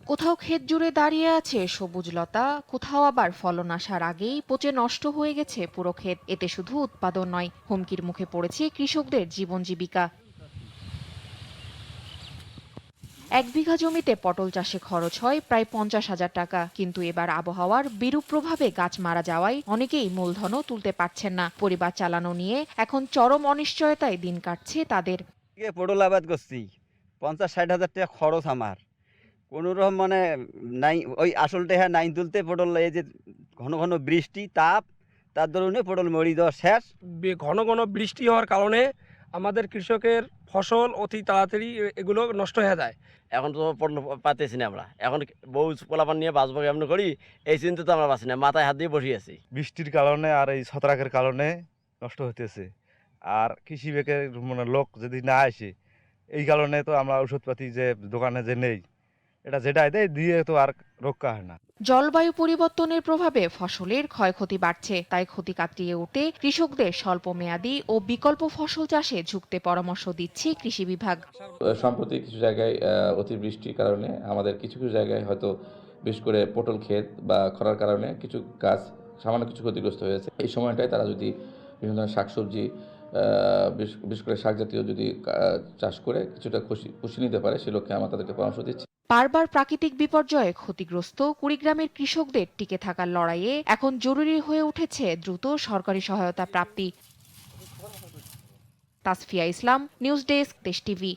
কোথাও ক্ষেত জুড়ে দাঁড়িয়ে আছে সবুজ লতা, কোথাও আবার ফলন আসার আগেই পচে নষ্ট হয়ে গেছে পুরো ক্ষেত। এতে শুধু উৎপাদন নয়, হুমকির মুখে পড়েছে কৃষকদের জীবন জীবিকা। 1 বিঘা জমিতে পটল চাষে খরচ হয় প্রায় 50,000 টাকা, কিন্তু এবার আবহাওয়ার বিরূপ প্রভাবে গাছ মারা যাওয়ায় অনেকেই মূলধনও তুলতে পারছেন না। পরিবার চালানো নিয়ে এখন চরম অনিশ্চয়তায় দিন কাটছে তাদের। পটল আবাদ করছি, 50-60 হাজার টাকা খরচ আমার। কোনোরকম মানে নাই, ওই আসলটা হ্যাঁ নাইন তুলতে পটল, এই যে ঘন ঘন বৃষ্টি তাপ, তার দরুনে পটল মরি দেওয়া শেষ। ঘন ঘন বৃষ্টি হওয়ার কারণে আমাদের কৃষকের ফসল অতি তাড়াতাড়ি এগুলো নষ্ট হয়ে যায়। এখন তো পটল পাতেছি না আমরা, এখন বউ পোলাপান নিয়ে বাঁচবো কেমন করি এই চিন্তা তো আমরা পাচ্ছি না, মাথায় হাত দিয়ে বসে আছি। বৃষ্টির কারণে আর এই ছত্রাকের কারণে নষ্ট হতেছে। আর কৃষি বিভাগের মানে লোক যদি না আসে, এই কারণে তো আমরা ওষুধপাতি যে দোকানে যে নেই, এটা যেটাই দেয় দিয়ে তো আর রক্ষা হয় না। জলবায়ু পরিবর্তনের প্রভাবে ফসলের ক্ষয়ক্ষতি বাড়ছে, তাই ক্ষতি কাটিয়ে উঠতে কৃষকদের স্বল্পমেয়াদী ও বিকল্প ফসল চাষে ঝুঁকতে পরামর্শ দিচ্ছে কৃষি বিভাগ। সম্প্রতি কিছু জায়গায় অতিবৃষ্টির কারণে আমাদের কিছু কিছু জায়গায় হয়তো বিশেষ করে পটল ক্ষেত বা খরার কারণে কিছু গাছ সামান্য কিছু ক্ষতিগ্রস্ত হয়েছে। এই সময়টায় তারা যদি বিভিন্ন ধরনের শাকসবজি বিশেষ করে শাক জাতীয় যদি চাষ করে কিছুটা পুষিয়ে নিতে পারে, সে লক্ষ্যে আমরা তাদেরকে পরামর্শ দিচ্ছি। বারবার প্রাকৃতিক বিপর্যয়ে ক্ষতিগ্রস্ত কুড়িগ্রামের কৃষকদের টিকে থাকার লড়াইয়ে এখন জরুরি হয়ে উঠেছে দ্রুত সরকারি সহায়তা প্রাপ্তি। তাসফিয়া ইসলাম, নিউজ ডেস্ক, দেশ টিভি।